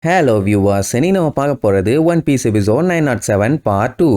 Hello viewers, இனி நம்ம பார்க்க போறது One Piece episode 907 part 2.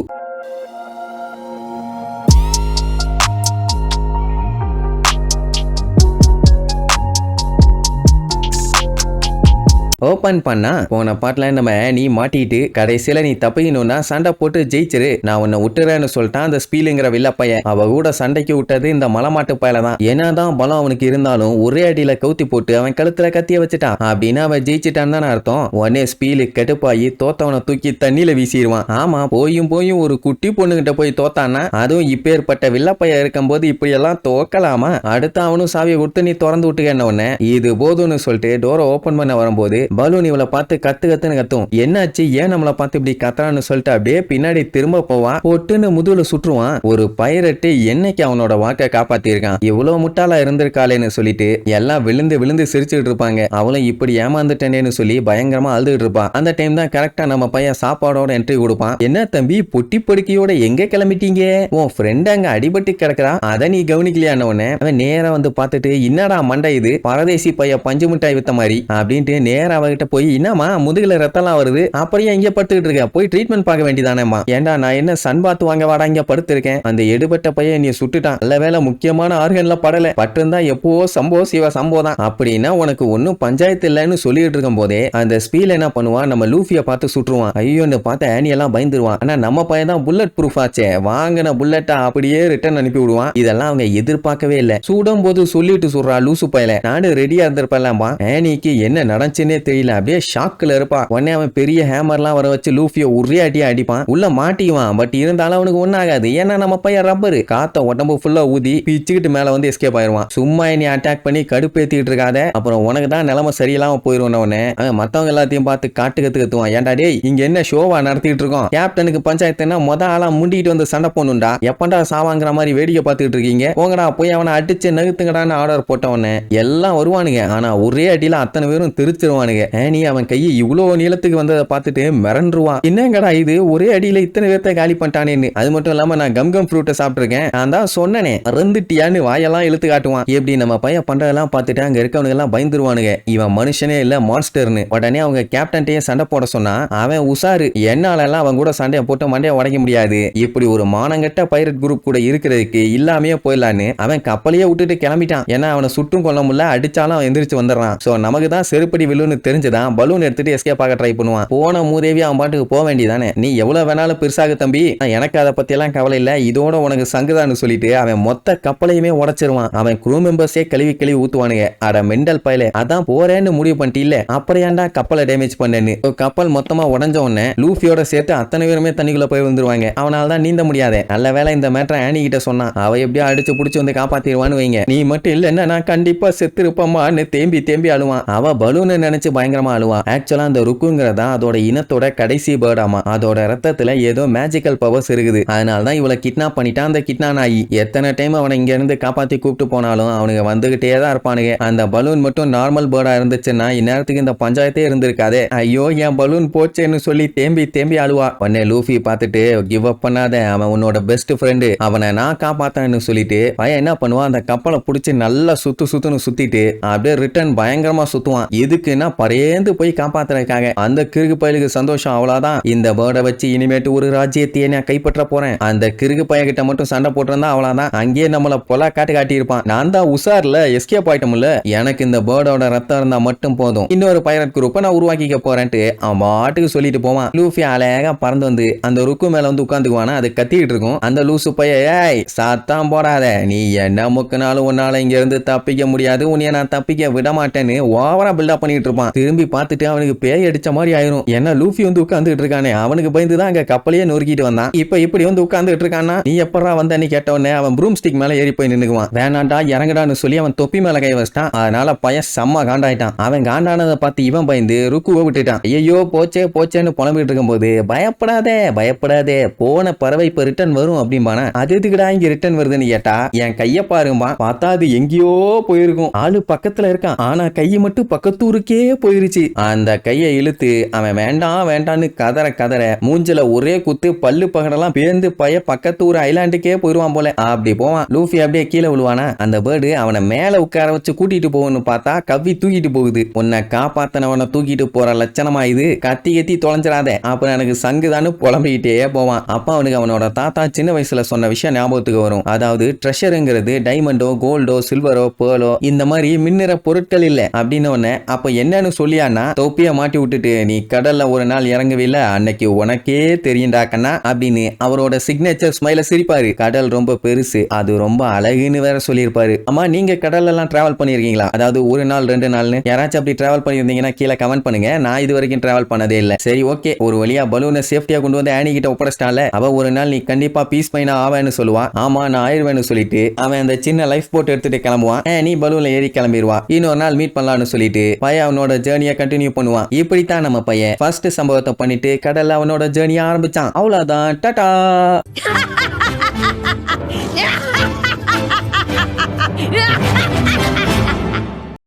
Open பண்ணா போன பாட்டுல நம்ம நீ மாட்டிட்டு கடைசியில நீ தப்பிக்கணும்னா சண்டை போட்டு ஜெயிச்சிரு, நான் உன்னை விட்டுறேன்னு சொல்லிட்டான் அந்த ஸ்பீலுங்கிற வில்ல பையன். அவ கூட சண்டைக்கு விட்டது இந்த மலமாட்டு பையல தான். என்னதான் பலம் அவனுக்கு இருந்தாலும் ஒரே அடியில கவுத்தி போட்டு அவன் கழுத்துல கத்திய வச்சுட்டான் அப்படின்னு அவன் ஜெயிச்சிட்டான்னு தானே அர்த்தம். உடனே ஸ்பீலு கெட்டுப்பாயி தோத்தவனை தூக்கி தண்ணியில வீசிடுவான். ஆமா, போயும் ஒரு குட்டி பொண்ணுகிட்ட போய் தோத்தானா, அதுவும் இப்பேற்பட்ட வில்லப்பைய இருக்கும் போது இப்படி எல்லாம் தோக்கலாமா? அடுத்து அவனும் சாவியை கொடுத்து நீ திறந்து விட்டுக்க உடனே இது போதும்னு சொல்லிட்டு டோரை ஓபன் பண்ண வரும்போது பலூன் இவளை பார்த்து கத்துன்னு கத்தும். என்னாச்சு, ஏன் நம்மளை பார்த்து இப்படி கத்துறான்னு சொல்லிட்டு அப்படியே பின்னாடி திரும்ப போவான். பொட்டுன்னு முதுகுல சுற்றுவான். ஒரு பைரட்டு என்னைக்கு அவனோட வாக்கை காப்பாத்திருக்கான், இவ்வளவு முட்டாளா இருந்திருக்காளேன்னு சொல்லிட்டு எல்லாம் விழுந்து சிரிச்சுட்டு இருப்பாங்க. அவளும் இப்படி ஏமாந்துட்டேன்னு சொல்லி பயங்கரமா அழுதுட்டு இருப்பான். அந்த டைம் தான் கரெக்டா நம்ம பையன் சாப்பாடோட என்ட்ரி கொடுப்பான். என்ன தம்பி பொட்டி படுக்கையோட எங்க கிளம்பிட்டீங்க, உன் ஃப்ரெண்ட் அங்க அடிபட்டு கிடக்குறா, அதை நீ கவனிக்கலையான உடனே அவன் நேரா வந்து பார்த்துட்டு என்னடா மண்டை இது பரதேசி பையன் பஞ்சு மிட்டாய் வித்த மாதிரி அப்படின்ட்டு நேரா அவகிட்ட போய் என்னமா முதுகுல ரத்தம்லாம் வருது, அப்படியே இங்க படுத்துக்கிட்டு இருக்க, போய் ட்ரீட்மெண்ட் பார்க்க வேண்டியதானேமா. ஏண்டா நான் என்ன சன் பாத் வாங்க வாடா இங்க படுத்திருக்கேன், அந்த எடுபட்ட பையன் நீ சுட்டுட்டான், நல்ல வேலை முக்கியமான ஆர்கன்ல படல, பட்டிருந்தா எப்பவோ சம்போ சிவ சம்போ தான் அப்படின்னா உனக்கு ஒன்னும் பஞ்சாயத்து இல்லைன்னு சொல்லிட்டு இருக்கும் போதே அந்த ஸ்பீல் என்ன பண்ணுவான், நம்ம லூஃபியை பார்த்து சுட்டுருவான். ஐயோன்னு பார்த்து ஆனி எல்லாம் பயந்துருவான். ஆனா நம்ம பையன் தான் புல்லட் ப்ரூஃப் ஆச்சே, வாங்கின புல்லட்டா அப்படியே ரிட்டர்ன் அனுப்பி விடுவான். இதெல்லாம் அவங்க எதிர்பார்க்கவே இல்லை. சுடும் போது சொல்லிட்டு சொல்றா லூசு பையல, நானும் ரெடியா இருந்திருப்பேன்லாமா. ஆனிக்கு என்ன நடந்துச்சுன்னே தெரியல, அப்படியே ஷாக்ல இருப்பா. உடனே அவன் பெரிய ஹேமர்லாம் வர வச்சு லூஃபியை ஒரே அடியா அடிப்பான். உள்ள மாட்டிக்குவான். பட் இருந்தாலும் அவனுக்கு ஒன்னும் ஆகாது. ஏன்னா நம்ம பையன் ரப்பரு, காத்த உடம்பு ஃபுல்லா ஊதி பிச்சுக்கிட்டு மேல வந்து எஸ்கேப் ஆயிருவான். சும்மா நீ அட்டாக் பண்ணி கடுப்பேத்திட்டு இருக்காத, அப்புறம் உனக்கு தான் நிலைமை சரியில்லாம போயிருவோம். அவன் மத்தவங்க எல்லாத்தையும் பார்த்து காட்டு கத்துவான். ஏன்டா டேய் இங்க என்ன ஷோவா நடத்திட்டு இருக்கோம், கேப்டனுக்கு பஞ்சாயத்துனா ஆளா முண்டிட்டு வந்து சண்டை போடணும்டா, எப்பண்டா சாவாங்கிற மாதிரி வேடிக்கை பார்த்துட்டு இருக்கீங்க, போங்கடா போய் அவனை அடிச்சு நகுத்துங்கடான்னு ஆர்டர் போட்டவன எல்லாம் வருவானுங்க. ஆனா ஒரே அடியில அத்தனை பேரும் திருச்சிருவானுங்க. நீ அவன் கையை இவ்வளவு நீளத்துக்கு வந்ததை பார்த்துட்டு மிரண்டுருவான். என்னங்கடா இது ஒரே அடியில இத்தனை பேர்த்த காலி பண்ணிட்டானேன்னு. அது மட்டும் இல்லாம நான் கம் ஃப்ரூட்டை சாப்பிட்டுருக்கேன், நான் தான் சொன்னனே மறந்துட்டியான்னு வாயெல்லாம் இழுத்து காட்டுவான். எப்படி நம்ம பையன் பண்றதெல்லாம் பார்த்துட்டு அங்க இருக்கவனுங்க எல்லாம் பயந்துருவானுங்க, இவன் மனுஷனே இல்ல மான்ஸ்டர்னு. உடனே அவங்க கேப்டன்ட்டையே சண்டை போட சொன்னா அவன் உசாரு, என்னால எல்லாம் அவன் கூட சண்டையை போட்டு மண்டையை உடைக்க முடியாது, இப்படி ஒரு மானங்கட்ட பைரட் குரூப் கூட இருக்கிறதுக்கு இல்லாமையே போயிடலான்னு அவன் கப்பலையே விட்டுட்டு கிளம்பிட்டான். ஏன்னா அவனை சுட்டும் கொள்ள முடியல, அடிச்சாலும் அவன் எந்திரிச்சு வந்துடுறான். சோ நமக்கு தான் செருப்படி வில்லுன்னு தெரிஞ்சுதான் பலூன் எடுத்துட்டு எஸ்கேப் ஆக ட்ரை பண்ணுவான். போன மூதேவி அவன் பாட்டுக்கு போக வேண்டியதானே, நீ எவ்வளவு வேணாலும் பெருசாக தம்பி, எனக்கு அதை பத்தி எல்லாம் கவலை இல்ல, இதோட உனக்கு சங்குதான்னு சொல்லிட்டு அவன் மொத்த கப்பலையுமே உடைச்சிருவான். அவன் க்ரூ மெம்பர்ஸே கழுவி ஊத்துவானுங்க. அட மெண்டல் பயலே, அதான் போறேன்னு முடிவு பண்ணிட்டு இல்ல அப்புறம் ஏன்டா கப்பலை டேமேஜ் பண்ணேன்னு. கப்பல் மொத்தமா உடஞ்ச உடனே லூஃபியோட சேர்த்து அத்தனை பேருமே தண்ணிக்குள்ள போய் வந்துருவாங்க. அவனால தான் நீந்த முடியாது. நல்ல வேலை இந்த மேட்டரை ஆனி கிட்ட சொன்னான், அவ எப்படியோ அடிச்சு புடிச்சு வந்து காப்பாத்திடுவான்னு வைங்க, நீ மட்டும் இல்லன்னா நான் கண்டிப்பா செத்து இருப்பமான்னு தேம்பி அழுவான். அவ பலூன்னு நினைச்சு பயங்கரமா அழுவான். ஆக்சுவலா அந்த ருக்குங்கிறதா அதோட இனத்தோட கடைசி பேர்டாமா. அதோட ரத்தத்துல ஏதோ மேஜிக்கல் பவர்ஸ் இருக்குது. அதனாலதான் இவளை கிட்னாப் பண்ணிட்டான் அந்த கிட்னாப் ஆகி. எத்தனை டைம் அவனை இங்க இருந்து காப்பாத்தி கூப்பிட்டு போனாலும் அவனுங்க வந்துகிட்டே தான் இருப்பானுங்க. அந்த பலூன் மட்டும் நார்மல் பேர்டா இருந்துச்சுன்னா இந்நேரத்துக்கு இந்த பஞ்சாயத்தே இருந்திருக்காதே. ஐயோ என் பலூன் போச்சேன்னு சொல்லி தேம்பி அழுவா. உடனே லூஃபி பார்த்துட்டு கிவ் அப் பண்ணாத, அவன் உன்னோட பெஸ்ட் ஃப்ரெண்டு, அவனை நான் காப்பாத்தேன்னு சொல்லிட்டு பையன் என்ன பண்ணுவான், அந்த கப்பலை பிடிச்சி நல்லா சுத்துன்னு சுத்திட்டு அப்படியே ரிட்டர்ன் பயங்கரமா சுத்துவான். எதுக்குன்னா பரேந்து போய் காப்பாத்துறதுக்காக. அந்த கிறுக்கு பயலுக்கு சந்தோஷம் அவ்வளவுதான், இந்த பேர்டை வச்சு இனிமேட்டு ஒரு ராஜ்யத்தையே நான் கைப்பற்ற போறேன். அந்த கிறுக்கு பையன்கிட்ட மட்டும் சண்டை போட்டிருந்தா அவ்வளவுதான், அங்கேயே நம்மள பொலா காட்டி இருப்பான். நான் தான் உசார்ல எஸ்கேப் ஆயிட்டோம்ல, எனக்கு இந்த பேர்டோட ரத்தம் இருந்தா மட்டும் போதும், இன்னொரு பைரட் குரூப்பை நான் உருவாக்கிக்க போறேன்ட்டு அவன் பாட்டுக்கு சொல்லிட்டு போவான். லூஃபி அழகா பறந்து வந்து அந்த ருக்கு மேல வந்து உட்காந்துக்குவானா, அது கத்திக்கிட்டு இருக்கும். அந்த லூசு பைய ஏய் சாத்தான் போடாத, நீ என்ன முக்குனாலும் உன்னால இங்க இருந்து தப்பிக்க முடியாது, உன்னைய நான் தப்பிக்க விட மாட்டேன்னு ஓவரா பில்டப் பண்ணிட்டு இருப்பான். திரும்பி பார்த்துட்டு அவனுக்கு பேய் அடிச்ச மாதிரி ஆயிரும். ஏன்னா லூஃபி வந்து உட்கார்ந்துட்டு இருக்கானே, அவனுக்கு பயந்துதான் அங்க கப்பலையே நொறுக்கிட்டு வந்தான். இப்ப இப்படி வந்து உட்கார்ந்துட்டு இருக்கானா, நீ எப்படா வந்தன்னு கேட்டவனே அவன் ப்ரூம் ஸ்டிக் மேல ஏறி போய் நின்னுக்குவான். வேணாண்டா இறங்கடான்னு சொல்லி அவன் தொப்பி மேல கை வச்சிட்டான். அதனால பையன் செம்ம காண்டாயிட்டான். அவன் காண்டானதை பார்த்து இவன் பயந்து ருக்குவை விட்டுட்டான். ஐயோ போச்சேன்னு புலம்பிட்டு இருக்கும் போது பயப்படாதே போன பறவை இப்ப ரிட்டர்ன் வரும் அப்படிம்பானா. அது எதுக்குடா இங்க ரிட்டர்ன் வருதுன்னு கேட்டா என் கைய பாருமா, பார்த்தா அது எங்கேயோ போயிருக்கும், ஆளு பக்கத்துல இருக்கான், ஆனா கையை மட்டும் பக்கத்தூருக்கே போயிருச்சு. அந்த கையை இழுத்து அவன் வேண்டாம் வேண்டான்னு கதற மூஞ்சில ஒரே குத்து, பல்லு பகடெல்லாம் பேர்ந்து பக்கத்து ஊர் ஐலாண்டுக்கே போயிருவான் போல. அப்படி போவான். லூஃபி அப்படியே கீழே விழுவானா. அந்த பேர்டு அவனை மேல உட்கார வச்சு கூட்டிட்டு போகணும்னு பார்த்தா கவ்வி தூக்கிட்டு போகுது. உன்னை காப்பாத்தனவனை தூக்கிட்டு போற லட்சணமா இது? கத்தி தொலைஞ்சிடாத, அப்புறம் எனக்கு சங்குதான்னு புலம்பிக்கிட்டே போவான். அப்ப அவனுக்கு அவனோட தாத்தா சின்ன வயசுல சொன்ன விஷயம் ஞாபகத்துக்கு வரும். அதாவது ட்ரெஷருங்கிறது டைமண்டோ கோல்டோ சில்வரோ பேர்லோ இந்த மாதிரி மின்னிற பொருட்கள் இல்ல அப்படின்னு ஒண்ணு. அப்ப என்னன்னு சொல்லியானா, தொப்பிய மாட்டி விட்டுட்டு நீ கடல்ல ஒரு நாள் இறங்குவில்ல, அன்னைக்கு உனக்கே தெரியும்டாக்கண்ணா அப்படின்னு அவரோட சிக்னேச்சர் ஸ்மைல சிரிப்பாரு. கடல் ரொம்ப பெருசு, அது ரொம்ப அழகுன்னு வேற சொல்லியிருப்பாரு. அம்மா, நீங்க கடல்ல எல்லாம் டிராவல் பண்ணிருக்கீங்களா? அதாவது ஒரு நாள் 2 நாள்னு யாராச்சும் அப்படி டிராவல் பண்ணிருந்தீங்கன்னா கீழே கமெண்ட் பண்ணுங்க. நான் இது வரைக்கும் டிராவல் பண்ணதே இல்ல. சரி, ஓகே. ஒரு வழியா பலூனை சேஃப்டியா கொண்டு வந்து ஆனி கிட்ட ஒப்படைச்சிட்டால. அவ ஒரு நாள் நீ கண்டிப்பா பீஸ் பைனா ஆவேன்னு சொல்லுவான். ஆமா, நான் ஆயிடுவேன்னு சொல்லிட்டு அவன் அந்த சின்ன லைஃப் போட் எடுத்துட்டு கிளம்புவான். நீ பலூன்ல ஏறி கிளம்பிடுவா. இன்னொரு நாள் மீட் பண்ணலாம்னு சொல்லிட்டு பையன் அவனோட ஜேர்னியை கண்டினியூ பண்ணுவான். இப்படித்தான் நம்ம பையன் ஃபர்ஸ்ட் சம்பவத்தை பண்ணிட்டு கடல்ல அவனோட ஜேர்னியை ஆரம்பிச்சான். அவ்வளவுதான். டாடா.